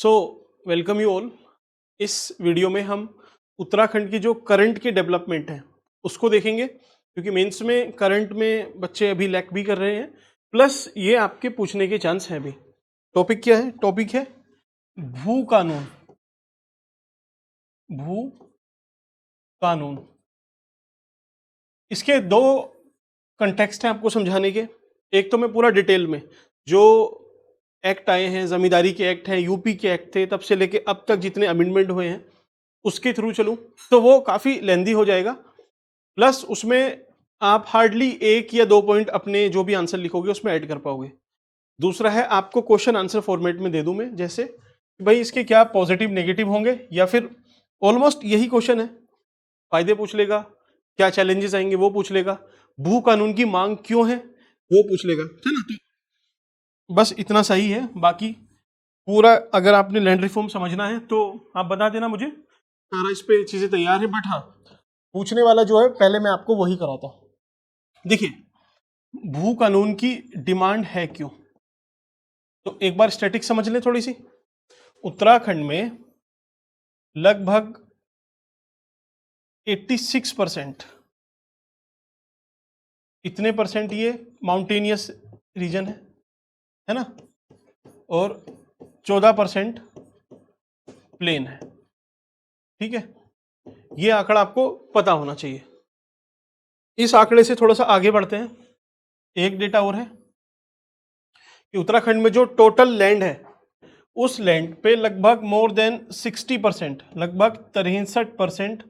So welcome you all. इस video में हम उत्तराखंड की जो करंट की डेवलपमेंट है उसको देखेंगे, क्योंकि मेंस में करंट में बच्चे अभी लैक भी कर रहे हैं, प्लस ये आपके पूछने के चांस हैं भी। टॉपिक क्या है? टॉपिक है भू कानून। भू कानून, इसके दो कंटेक्स्ट हैं आपको समझाने के। एक तो मैं पूरा डिटेल में जो एक्ट आए हैं, जमींदारी के एक्ट हैं, यूपी के एक्ट थे, तब से लेके अब तक जितने अमेंडमेंट हुए हैं उसके थ्रू चलूं तो वो काफ़ी लेंदी हो जाएगा। प्लस उसमें आप हार्डली एक या दो पॉइंट अपने जो भी आंसर लिखोगे उसमें ऐड कर पाओगे। दूसरा है, आपको क्वेश्चन आंसर फॉर्मेट में दे दूं मैं, जैसे कि भाई इसके क्या पॉजिटिव नेगेटिव होंगे, या फिर ऑलमोस्ट यही क्वेश्चन है, फायदे पूछ लेगा, क्या चैलेंजेस आएंगे वो पूछ लेगा, भू कानून की मांग क्यों है वो पूछ लेगा, है ना। तो बस इतना सही है। बाकी पूरा अगर आपने लैंड रिफॉर्म समझना है तो आप बता देना मुझे, सारा इस पे चीजें तैयार है। बट हाँ, पूछने वाला जो है पहले मैं आपको वही कराता। देखिए, भू कानून की डिमांड है क्यों, तो एक बार स्टैटिक समझ ले थोड़ी सी। उत्तराखंड में लगभग 86%, इतने परसेंट ये माउंटेनियस रीजन है ना, और 14% प्लेन है। ठीक है, ये आंकड़ा आपको पता होना चाहिए। इस आंकड़े से थोड़ा सा आगे बढ़ते हैं। एक डेटा और है कि उत्तराखंड में जो टोटल लैंड है उस लैंड पे लगभग मोर देन 60%, लगभग 63%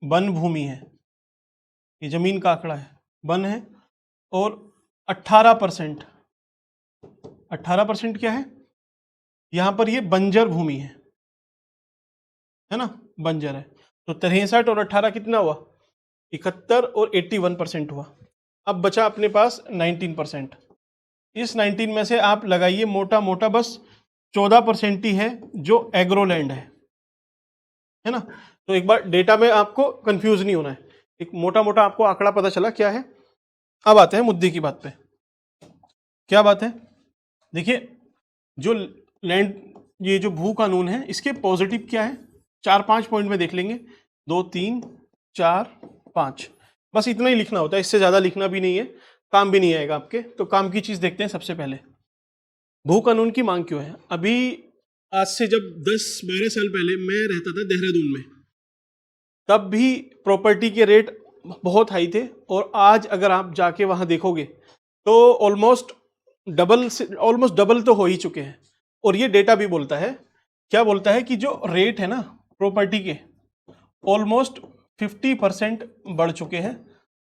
वन भूमि है। ये जमीन का आंकड़ा है, वन है। और 18%, 18% क्या है यहां पर, ये बंजर भूमि है ना, बंजर है। तो 63 और 18 कितना हुआ, 71 और 81% हुआ। अब बचा अपने पास 19%। इस 19 में से आप लगाइए मोटा मोटा बस 14% ही है जो एग्रोलैंड है ना। तो एक बार डेटा में आपको कंफ्यूज नहीं होना है, एक मोटा मोटा आपको आंकड़ा पता चला क्या है। अब आते हैं मुद्दे की बात पे। क्या बात है, देखिए, जो लैंड, ये जो भू कानून है इसके पॉजिटिव क्या है, 4-5 पॉइंट में देख लेंगे। 2 3 4 5, बस इतना ही लिखना होता है, इससे ज्यादा लिखना भी नहीं है, काम भी नहीं आएगा आपके। तो काम की चीज देखते हैं। सबसे पहले भू कानून की मांग क्यों है। अभी आज से जब 10-12 साल पहले मैं रहता था देहरादून में, तब भी प्रॉपर्टी के रेट बहुत हाई थे, और आज अगर आप जाके वहां देखोगे तो ऑलमोस्ट डबल तो हो ही चुके हैं। और ये डेटा भी बोलता है, क्या बोलता है, कि जो रेट है ना प्रॉपर्टी के, ऑलमोस्ट 50% बढ़ चुके हैं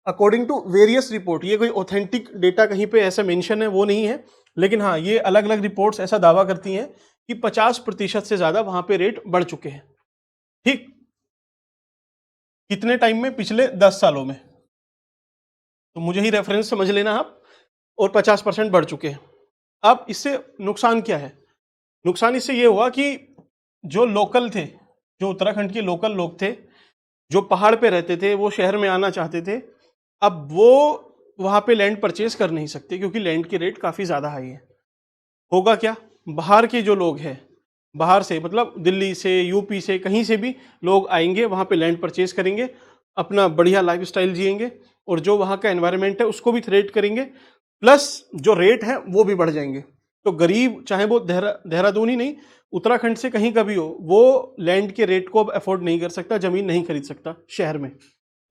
अकॉर्डिंग टू वेरियस रिपोर्ट। ये कोई ऑथेंटिक डेटा कहीं पे ऐसा मेंशन है वो नहीं है, लेकिन हाँ, ये अलग अलग रिपोर्ट्स ऐसा दावा करती हैं कि 50% से ज्यादा वहां पे रेट बढ़ चुके हैं। ठीक, कितने टाइम में, पिछले 10 सालों में। तो मुझे ही रेफरेंस समझ लेना आप। और 50% बढ़ चुके हैं। अब इससे नुकसान क्या है, नुकसान इससे ये हुआ कि जो लोकल थे, जो उत्तराखंड के लोकल लोग थे, जो पहाड़ पे रहते थे, वो शहर में आना चाहते थे, अब वो वहां पे लैंड परचेज कर नहीं सकते, क्योंकि लैंड की रेट काफी ज्यादा हाई है। होगा क्या, बाहर के जो लोग हैं, बाहर से मतलब दिल्ली से, यूपी से, कहीं से भी लोग आएंगे, वहां पे लैंड परचेज करेंगे, अपना बढ़िया लाइफस्टाइल जिएंगे, और जो वहां का एनवायरनमेंट है उसको भी थ्रेट करेंगे, प्लस जो रेट है वो भी बढ़ जाएंगे। तो गरीब, चाहे वो देहरादून ही नहीं, उत्तराखंड से कहीं का भी हो, वो लैंड के रेट को अब अफोर्ड नहीं कर सकता, जमीन नहीं खरीद सकता शहर में।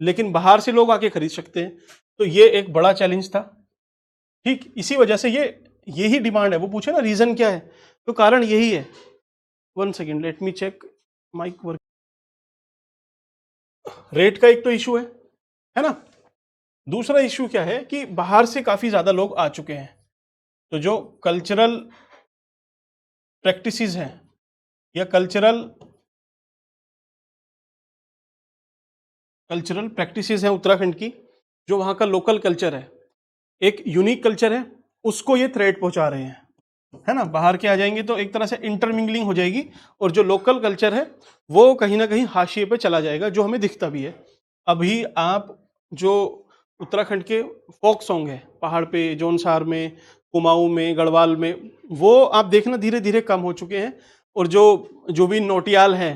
लेकिन बाहर से लोग आके खरीद सकते हैं। तो ये एक बड़ा चैलेंज था। ठीक, इसी वजह से यही डिमांड है। वो पूछे ना रीजन क्या है, तो कारण यही है। 1 second, let me check mic work. Rate का एक तो इशू है ना। दूसरा इशू क्या है कि बाहर से काफी ज्यादा लोग आ चुके हैं, तो जो कल्चरल प्रैक्टिसेस हैं, या कल्चरल प्रैक्टिसेस हैं उत्तराखंड की, जो वहां का लोकल कल्चर है, एक यूनिक कल्चर है, उसको ये थ्रेट पहुंचा रहे हैं, है ना। बाहर के आ जाएंगे तो एक तरह से इंटरमिंगलिंग हो जाएगी, और जो लोकल कल्चर है वो कहीं ना कहीं हाशिए पे चला जाएगा, जो हमें दिखता भी है। अभी आप जो उत्तराखंड के फोक सॉन्ग है, पहाड़ पे, जौनसार में, कुमाऊं में, गढ़वाल में, वो आप देखना धीरे धीरे कम हो चुके हैं, और जो भी नोटियाल हैं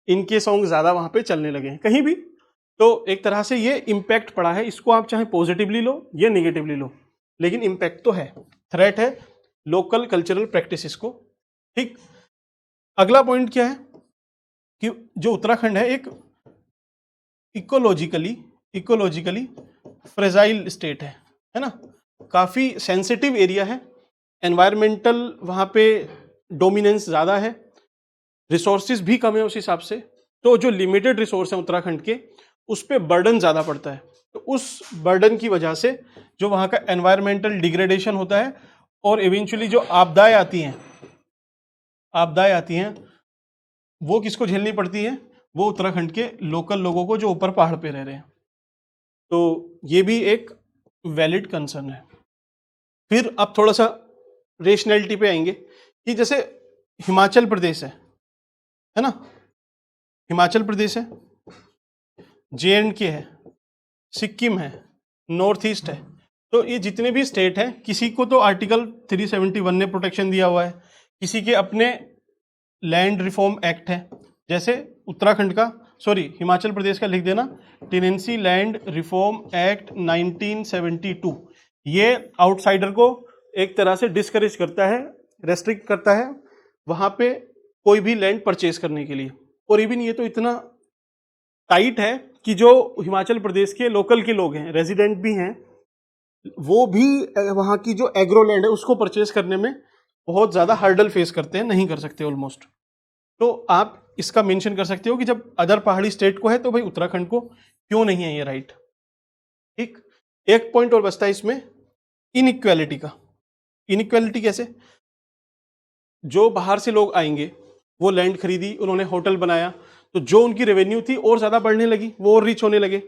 इनके सॉन्ग ज़्यादा वहाँ पे चलने लगे हैं कहीं भी। तो एक तरह से ये इम्पैक्ट पड़ा है, इसको आप चाहे पॉजिटिवली लो या निगेटिवली लो, लेकिन इम्पैक्ट तो है, थ्रेट है लोकल कल्चरल प्रैक्टिसेस को। ठीक, अगला पॉइंट क्या है कि जो उत्तराखंड है एक इकोलॉजिकली फ्रेजाइल स्टेट है ना, काफ़ी सेंसिटिव एरिया है, एनवायरमेंटल वहाँ पे डोमिनेंस ज़्यादा है, रिसोर्सेज भी कम है उस हिसाब से। तो जो लिमिटेड रिसोर्स हैं उत्तराखंड के, उस पर बर्डन ज़्यादा पड़ता है। तो उस बर्डन की वजह से जो वहाँ का एनवायरमेंटल डिग्रेडेशन होता है और इवेंचुअली जो आपदाएं आती हैं वो किसको झेलनी पड़ती है, वो उत्तराखंड के लोकल लोगों को जो ऊपर पहाड़ पे रह रहे हैं। तो ये भी एक वैलिड कंसर्न है। फिर अब थोड़ा सा रेशनैलिटी पे आएंगे कि जैसे हिमाचल प्रदेश है ना, हिमाचल प्रदेश है, JNK है, सिक्किम है, नॉर्थ ईस्ट है। तो ये जितने भी स्टेट हैं, किसी को तो आर्टिकल 371 ने प्रोटेक्शन दिया हुआ है, किसी के अपने लैंड रिफॉर्म एक्ट है। जैसे उत्तराखंड का, सॉरी हिमाचल प्रदेश का लिख देना, टेनेंसी लैंड रिफॉर्म एक्ट 1972। ये आउटसाइडर को एक तरह से डिस्करेज करता है, रेस्ट्रिक्ट करता है वहाँ पे कोई भी लैंड परचेज करने के लिए। और इवन ये तो इतना टाइट है कि जो हिमाचल प्रदेश के लोकल के लोग हैं, रेजिडेंट भी हैं, वो भी वहाँ की जो एग्रो लैंड है उसको परचेज करने में बहुत ज़्यादा हर्डल फेस करते हैं, नहीं कर सकते ऑलमोस्ट। तो आप इसका मेंशन कर सकते हो कि जब अदर पहाड़ी स्टेट को है तो भाई उत्तराखंड को क्यों नहीं है ये राइट। ठीक, एक पॉइंट और बचता है इसमें, इनइक्वालिटी का। इनइक्वालिटी कैसे, जो बाहर से लोग आएंगे, वो लैंड खरीदी, उन्होंने होटल बनाया, तो जो उनकी रेवेन्यू थी और ज़्यादा बढ़ने लगी, वो और रिच होने लगे।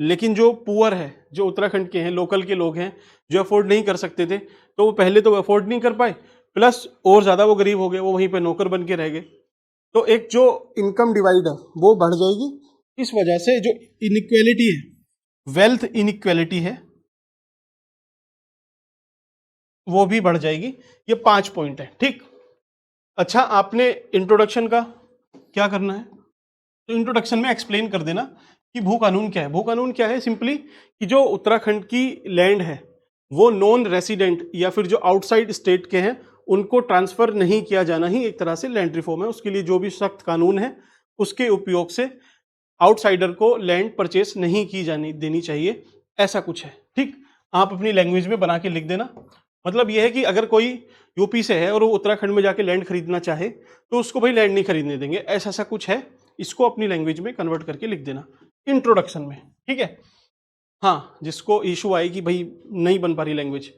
लेकिन जो पुअर है, जो उत्तराखंड के हैं, लोकल के लोग हैं, जो अफोर्ड नहीं कर सकते थे, तो वो पहले तो अफोर्ड नहीं कर पाए, प्लस और ज़्यादा वो गरीब हो गए, वो वहीं पर नौकर बन के रह गए। तो एक जो इनकम डिवाइड है वो बढ़ जाएगी। इस वजह से जो इनइक्वालिटी है, वेल्थ इनइक्वालिटी है, वो भी बढ़ जाएगी। ये 5 पॉइंट है। ठीक, अच्छा आपने इंट्रोडक्शन का क्या करना है, तो इंट्रोडक्शन में एक्सप्लेन कर देना कि भू कानून क्या है। भू कानून क्या है, सिंपली कि जो उत्तराखंड की लैंड है वो नॉन रेसिडेंट या फिर जो आउटसाइड स्टेट के हैं उनको ट्रांसफर नहीं किया जाना ही एक तरह से लैंड रिफॉर्म है। उसके लिए जो भी सख्त कानून है उसके उपयोग से आउटसाइडर को लैंड परचेस नहीं की जानी देनी चाहिए, ऐसा कुछ है। ठीक, आप अपनी लैंग्वेज में बना के लिख देना। मतलब यह है कि अगर कोई यूपी से है और वो उत्तराखंड में जाके लैंड खरीदना चाहे तो उसको भाई लैंड नहीं खरीदने देंगे, ऐसा ऐसा कुछ है। इसको अपनी लैंग्वेज में कन्वर्ट करके लिख देना इंट्रोडक्शन में। ठीक है, हाँ, जिसको इशू आए कि भाई नहीं बन पा रही लैंग्वेज,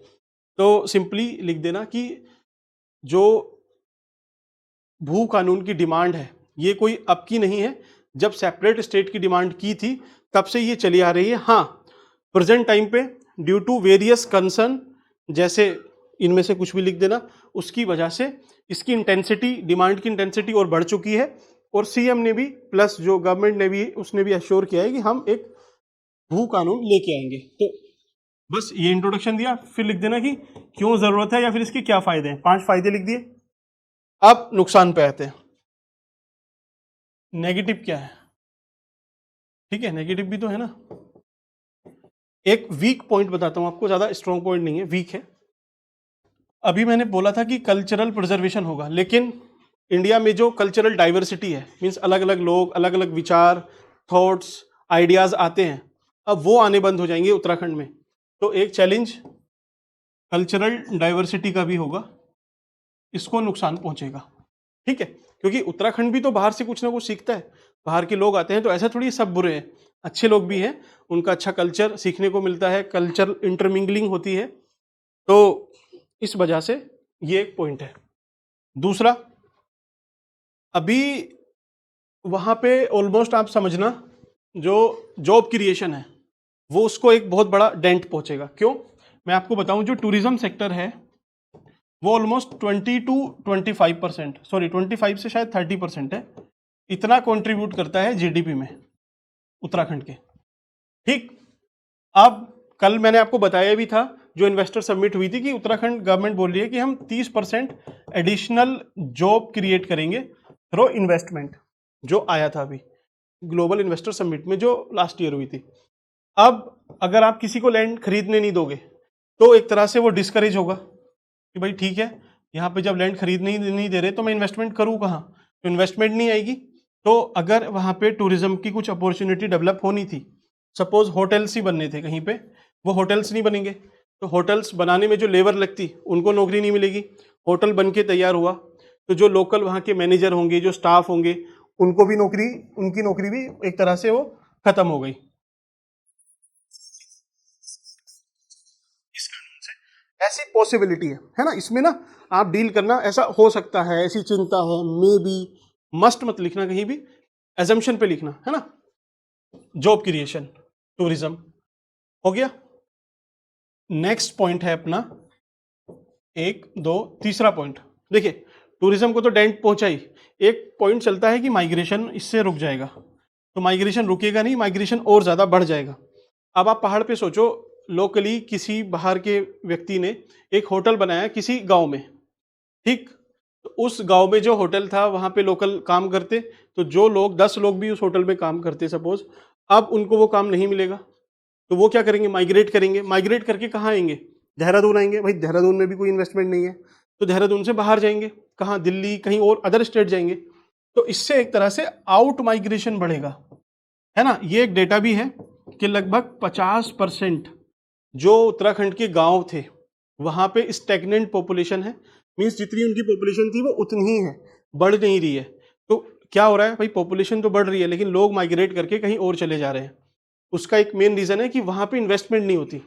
तो सिंपली लिख देना कि जो भू कानून की डिमांड है ये कोई अब की नहीं है, जब सेपरेट स्टेट की डिमांड की थी तब से ये चली आ रही है। हाँ, प्रेजेंट टाइम पे ड्यू टू वेरियस कंसर्न, जैसे इनमें से कुछ भी लिख देना, उसकी वजह से इसकी इंटेंसिटी, डिमांड की इंटेंसिटी और बढ़ चुकी है। और सीएम ने भी प्लस जो गवर्नमेंट ने भी, उसने भी अश्योर किया है कि हम एक भू कानून लेके आएंगे। तो बस ये इंट्रोडक्शन दिया, फिर लिख देना कि क्यों जरूरत है या फिर इसके क्या फायदे हैं। 5 फायदे लिख दिए। अब नुकसान पे आते हैं। नेगेटिव क्या है, ठीक है, नेगेटिव भी तो है ना। एक वीक पॉइंट बताता हूं आपको, ज्यादा स्ट्रॉन्ग पॉइंट नहीं है, वीक है। अभी मैंने बोला था कि कल्चरल प्रिजर्वेशन होगा, लेकिन इंडिया में जो कल्चरल डाइवर्सिटी है, मीन्स अलग अलग लोग, अलग अलग विचार, थॉट्स, आइडियाज आते हैं, अब वो आने बंद हो जाएंगे उत्तराखंड में। तो एक चैलेंज कल्चरल डाइवर्सिटी का भी होगा, इसको नुकसान पहुंचेगा। ठीक है, क्योंकि उत्तराखंड भी तो बाहर से कुछ ना कुछ सीखता है, बाहर के लोग आते हैं, तो ऐसा थोड़ी सब बुरे हैं, अच्छे लोग भी हैं, उनका अच्छा कल्चर सीखने को मिलता है, कल्चर इंटरमिंगलिंग होती है। तो इस वजह से ये एक पॉइंट है। दूसरा, अभी वहां पे ऑलमोस्ट आप समझना जो जॉब क्रिएशन है वो उसको एक बहुत बड़ा डेंट पहुंचेगा। क्यों, मैं आपको बताऊं, जो टूरिज्म सेक्टर है वो ऑलमोस्ट 20 to 25%, सॉरी 25 से शायद 30% है, इतना कंट्रीब्यूट करता है जीडीपी में उत्तराखंड के। ठीक, अब कल मैंने आपको बताया भी था, जो इन्वेस्टर सबमिट हुई थी, कि उत्तराखंड गवर्नमेंट बोल रही है कि हम 30% एडिशनल जॉब क्रिएट करेंगे थ्रू इन्वेस्टमेंट, जो आया था अभी ग्लोबल इन्वेस्टर समिट में जो लास्ट ईयर हुई थी। अब अगर आप किसी को लैंड खरीदने नहीं दोगे तो एक तरह से वो डिस्करेज होगा कि भाई ठीक है, यहाँ पे जब लैंड खरीदने ही नहीं दे रहे तो मैं इन्वेस्टमेंट करूँ कहाँ, तो इन्वेस्टमेंट नहीं आएगी। तो अगर वहाँ पे टूरिज्म की कुछ अपॉर्चुनिटी डेवलप होनी थी, सपोज होटल्स ही बनने थे कहीं पे, वो होटल्स नहीं बनेंगे, तो होटल्स बनाने में जो लेबर लगती उनको नौकरी नहीं मिलेगी। होटल बन के तैयार हुआ तो जो लोकल वहाँ के मैनेजर होंगे, जो स्टाफ होंगे, उनको भी नौकरी, उनकी नौकरी भी एक तरह से वो खत्म हो गई। इस कानून से ऐसी पॉसिबिलिटी है ना, इसमें ना आप डील करना, ऐसा हो सकता है, ऐसी चिंता है, मे बी, मस्ट मत लिखना कहीं भी, एजम्पशन पे लिखना है ना। जॉब क्रिएशन, टूरिज्म हो गया। नेक्स्ट पॉइंट है अपना, एक दो तीसरा पॉइंट, देखिए टूरिज्म को तो डेंट पहुंचा ही, एक पॉइंट चलता है कि माइग्रेशन इससे रुक जाएगा, तो माइग्रेशन रुकेगा नहीं, माइग्रेशन और ज्यादा बढ़ जाएगा। अब आप पहाड़ पे सोचो, लोकली किसी बाहर के व्यक्ति ने एक होटल बनाया किसी गांव में, ठीक, तो उस गांव में जो होटल था वहां पे लोकल काम करते, तो जो लोग 10 लोग भी उस होटल में काम करते सपोज, अब उनको वो काम नहीं मिलेगा, तो वो क्या करेंगे, माइग्रेट करेंगे। माइग्रेट करके कहाँ आएंगे, देहरादून आएंगे। भाई देहरादून में भी कोई इन्वेस्टमेंट नहीं है, तो देहरादून से बाहर जाएंगे, कहाँ, दिल्ली, कहीं और अदर स्टेट जाएंगे। तो इससे एक तरह से आउट माइग्रेशन बढ़ेगा, है ना। ये एक डेटा भी है कि लगभग 50% जो उत्तराखंड के गांव थे वहां पे स्टैग्नेंट पॉपुलेशन है, मींस जितनी उनकी पॉपुलेशन थी वो उतनी ही है, बढ़ नहीं रही है। तो क्या हो रहा है भाई, पॉपुलेशन तो बढ़ रही है लेकिन लोग माइग्रेट करके कहीं और चले जा रहे हैं। उसका एक मेन रीजन है कि वहां पे इन्वेस्टमेंट नहीं होती।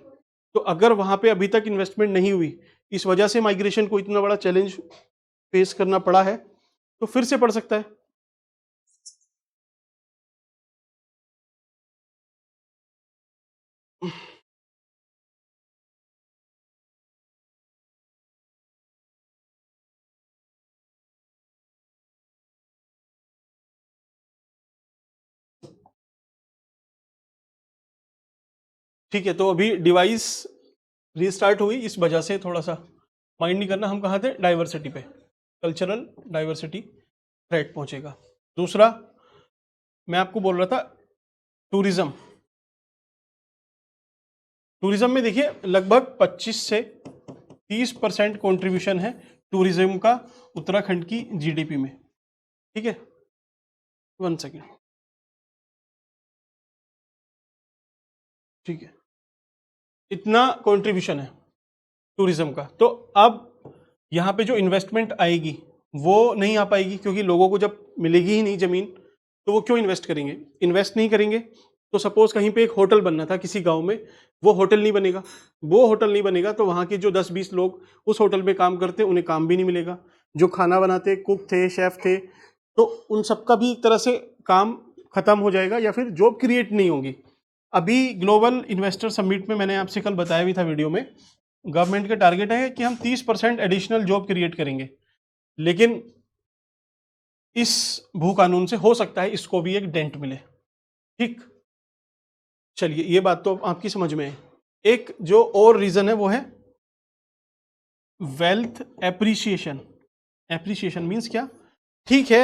तो अगर वहां पे अभी तक इन्वेस्टमेंट नहीं हुई, इस वजह से माइग्रेशन को इतना बड़ा चैलेंज फेस करना पड़ा है, तो फिर से पड़ सकता है। ठीक है, तो अभी डिवाइस रीस्टार्ट हुई, इस वजह से थोड़ा सा माइंड नहीं करना। हम कहाँ थे, डाइवर्सिटी पे, कल्चरल डाइवर्सिटी थ्रेट पहुंचेगा। दूसरा मैं आपको बोल रहा था, टूरिज्म। टूरिज्म में देखिए लगभग 25 से 30% कंट्रीब्यूशन है टूरिज्म का उत्तराखंड की जीडीपी में। ठीक है, 1 सेकेंड, ठीक है, इतना कंट्रीब्यूशन है टूरिज्म का। तो अब यहाँ पे जो इन्वेस्टमेंट आएगी वो नहीं आ पाएगी, क्योंकि लोगों को जब मिलेगी ही नहीं जमीन तो वो क्यों इन्वेस्ट करेंगे, इन्वेस्ट नहीं करेंगे। तो सपोज कहीं पे एक होटल बनना था किसी गांव में, वो होटल नहीं बनेगा, वो होटल नहीं बनेगा तो वहाँ के जो 10-20 लोग उस होटल में काम करते उन्हें काम भी नहीं मिलेगा। जो खाना बनाते, कुक थे, शेफ थे, तो उन सबका भी एक तरह से काम खत्म हो जाएगा या फिर जॉब क्रिएट नहीं होगी। अभी ग्लोबल इन्वेस्टर समिट में मैंने आपसे कल बताया भी था वीडियो में, गवर्नमेंट का टारगेट है कि हम 30% एडिशनल जॉब क्रिएट करेंगे, लेकिन इस भू कानून से हो सकता है इसको भी एक डेंट मिले। ठीक, चलिए ये बात तो आपकी समझ में है। एक जो और रीजन है वो है वेल्थ एप्रिसिएशन। एप्रिसिएशन मीन्स क्या, ठीक है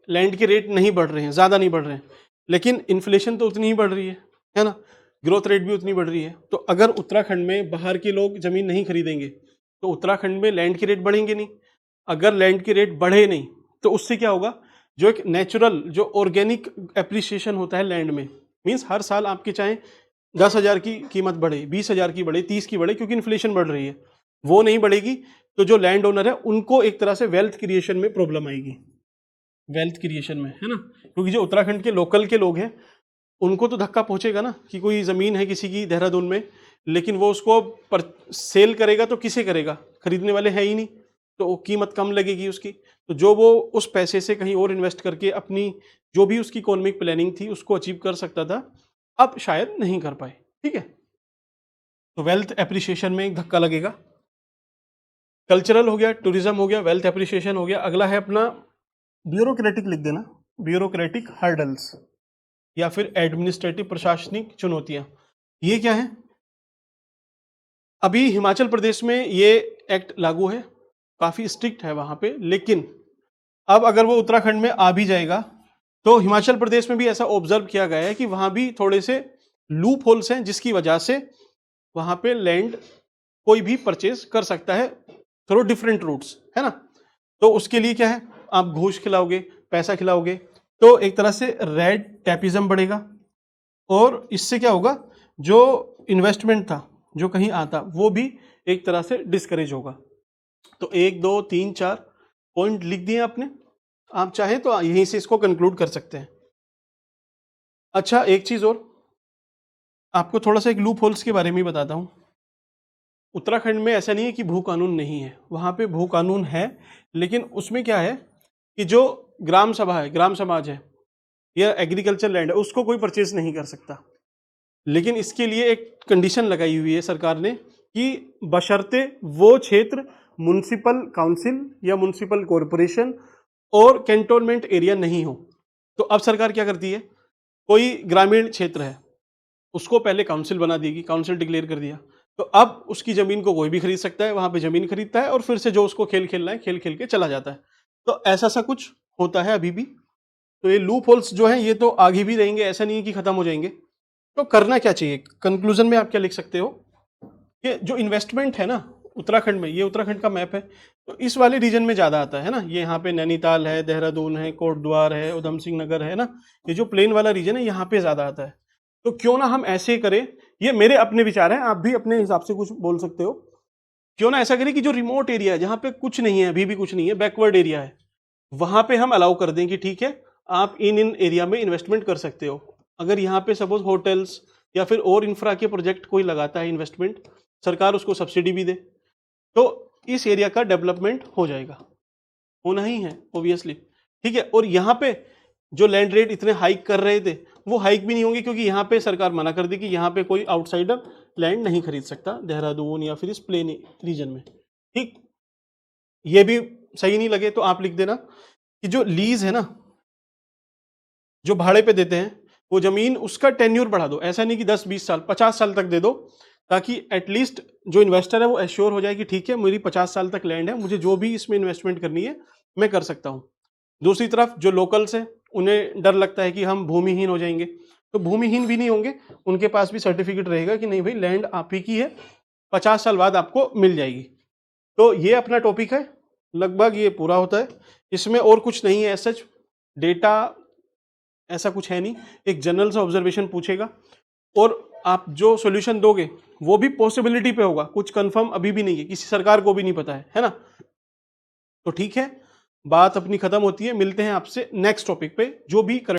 लैंड के रेट नहीं बढ़ रहे हैं, ज़्यादा नहीं बढ़ रहे हैं, लेकिन इन्फ्लेशन तो उतनी ही बढ़ रही है ना, ग्रोथ रेट भी उतनी बढ़ रही है। तो अगर उत्तराखंड में बाहर के लोग ज़मीन नहीं खरीदेंगे तो उत्तराखंड में लैंड के रेट बढ़ेंगे नहीं। अगर लैंड के रेट बढ़े नहीं तो उससे क्या होगा, जो एक नेचुरल जो ऑर्गेनिक एप्रिसिएशन होता है लैंड में, मीन्स हर साल आपके चाहे 10,000 की कीमत बढ़े, 20,000 की बढ़े, 30 की बढ़े, क्योंकि इन्फ्लेशन बढ़ रही है, वो नहीं बढ़ेगी। तो जो लैंड ओनर है उनको एक तरह से वेल्थ क्रिएशन में प्रॉब्लम आएगी, वेल्थ क्रिएशन में, है ना। क्योंकि जो उत्तराखंड के लोकल के लोग हैं उनको तो धक्का पहुंचेगा ना, कि कोई ज़मीन है किसी की देहरादून में, लेकिन वो उसको पर सेल करेगा तो किसे करेगा, खरीदने वाले हैं ही नहीं, तो कीमत कम लगेगी उसकी। तो जो वो उस पैसे से कहीं और इन्वेस्ट करके अपनी जो भी उसकी इकोनॉमिक प्लानिंग थी उसको अचीव कर सकता था, अब शायद नहीं कर पाए। ठीक है, तो वेल्थ एप्रिसिएशन में एक धक्का लगेगा। कल्चरल हो गया, टूरिज्म हो गया, वेल्थ एप्रिसिएशन हो गया। अगला है अपना ब्यूरोक्रेटिक, लिख देना, ब्यूरोक्रेटिक हर्डल्स या फिर एडमिनिस्ट्रेटिव प्रशासनिक चुनौतियां। ये क्या है, अभी हिमाचल प्रदेश में ये एक्ट लागू है, काफ़ी स्ट्रिक्ट है वहाँ पे। लेकिन अब अगर वो उत्तराखंड में आ भी जाएगा तो हिमाचल प्रदेश में भी ऐसा ऑब्जर्व किया गया है कि वहाँ भी थोड़े से लूप होल्स हैं, जिसकी वजह से वहाँ पे लैंड कोई भी परचेज कर सकता है थ्रू डिफरेंट रूट्स, है ना। तो उसके लिए क्या है, आप घूस खिलाओगे, पैसा खिलाओगे, तो एक तरह से रेड टैपिज्म बढ़ेगा और इससे क्या होगा, जो इन्वेस्टमेंट था जो कहीं आता वो भी एक तरह से डिस्करेज होगा। तो 1 2 3 4 पॉइंट लिख दिए आपने, आप चाहें तो यहीं से इसको कंक्लूड कर सकते हैं। अच्छा, एक चीज और आपको थोड़ा सा एक लूप होल्स के बारे में बताता हूं। उत्तराखंड में ऐसा नहीं है कि भू कानून नहीं है, वहां पे भू कानून है, लेकिन उसमें क्या है कि जो ग्राम सभा है, ग्राम समाज है या एग्रीकल्चर लैंड है, उसको कोई परचेज नहीं कर सकता। लेकिन इसके लिए एक कंडीशन लगाई हुई है सरकार ने कि बशर्ते वो क्षेत्र म्युनिसिपल काउंसिल या म्युनिसिपल कॉरपोरेशन और कैंटोनमेंट एरिया नहीं हो। तो अब सरकार क्या करती है, कोई ग्रामीण क्षेत्र है उसको पहले काउंसिल बना देगी, काउंसिल डिक्लेयर कर दिया, तो अब उसकी जमीन को कोई भी खरीद सकता है, वहां पे जमीन खरीदता है और फिर से जो उसको खेल खेलना है खेल खेल के चला जाता है। तो ऐसा सा कुछ होता है अभी भी। तो ये लूप होल्स जो हैं ये तो आगे भी रहेंगे, ऐसा नहीं है कि खत्म हो जाएंगे। तो करना क्या चाहिए, कंक्लूजन में आप क्या लिख सकते हो कि जो इन्वेस्टमेंट है ना उत्तराखंड में, ये उत्तराखंड का मैप है, तो इस वाले रीजन में ज़्यादा आता है ना। ये यहाँ पे नैनीताल है, देहरादून है, कोटद्वार है, उधम सिंह नगर है ना, ये जो प्लेन वाला रीजन है यहाँ पे ज़्यादा आता है। तो क्यों ना हम ऐसे करें, ये मेरे अपने विचार हैं, आप भी अपने हिसाब से कुछ बोल सकते हो। क्यों ना ऐसा करें कि जो रिमोट एरिया है जहाँ पे कुछ नहीं है, अभी भी कुछ नहीं है, बैकवर्ड एरिया है, वहां पे हम अलाउ कर दें कि ठीक है आप इन एरिया में इन्वेस्टमेंट कर सकते हो। अगर यहाँ पे सपोज होटल्स या फिर और इंफ्रा के प्रोजेक्ट कोई लगाता है इन्वेस्टमेंट, सरकार उसको सब्सिडी भी दे, तो इस एरिया का डेवलपमेंट हो जाएगा, होना ही है ऑब्वियसली। ठीक है, और यहाँ पे जो लैंड रेट इतने हाइक कर रहे थे वो हाइक भी नहीं होंगे, क्योंकि यहाँ पे सरकार मना कर दी कि यहाँ पे कोई आउटसाइडर लैंड नहीं खरीद सकता देहरादून या फिर इस प्लेन रीजन में। ठीक, ये भी सही नहीं लगे तो आप लिख देना कि जो लीज है ना, जो भाड़े पे देते हैं वो जमीन, उसका टेन्यूर बढ़ा दो। ऐसा नहीं कि 10-20 साल, 50 साल तक दे दो, ताकि एटलीस्ट जो इन्वेस्टर है वो एश्योर हो जाए कि ठीक है मेरी 50 साल तक लैंड है, मुझे जो भी इसमें इन्वेस्टमेंट करनी है मैं कर सकता हूँ। दूसरी तरफ जो लोकल्स हैं उन्हें डर लगता है कि हम भूमिहीन हो जाएंगे, तो भूमिहीन भी नहीं होंगे, उनके पास भी सर्टिफिकेट रहेगा कि नहीं भाई लैंड आप ही की है, 50 साल बाद आपको मिल जाएगी। तो ये अपना टॉपिक है, लगभग ये पूरा होता है। इसमें और कुछ नहीं है, सच डेटा ऐसा कुछ है नहीं, एक जनरल सा ऑब्जर्वेशन पूछेगा और आप जो सॉल्यूशन दोगे वो भी पॉसिबिलिटी पे होगा, कुछ कंफर्म अभी भी नहीं है, किसी सरकार को भी नहीं पता है ना। तो ठीक है, बात अपनी खत्म होती है, मिलते हैं आपसे नेक्स्ट टॉपिक पे जो भी